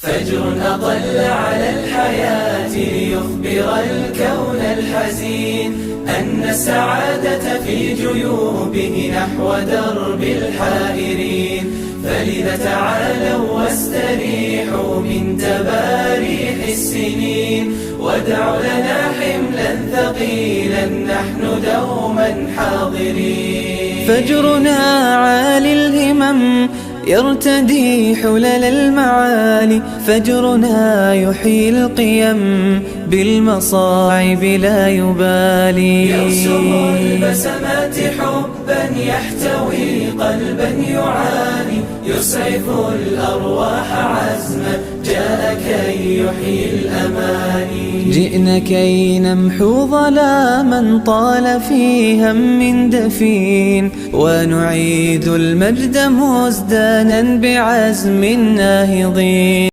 فجر أطل على الحياة ليخبر الكون الحزين أن السعادة في جيوبه نحو درب الحائرين. فلذا تعالوا واستريحوا من تباريح السنين، وادعوا لنا حملا ثقيلا نحن دوما حاضرين. فجرنا عالي الهمم يرتدي حلل المعالي، فجرنا يحيي القيم بالمصاعب لا يبالي. يرسم البسمات حبا يحتوي قلبا يعاني، يسعف الأرواح عزما جاء كي يحيي الأماني. جئنا كي نمحو ظلاما طال في هم دفين، ونعيد المجد مزدانا بعزم ناهضين.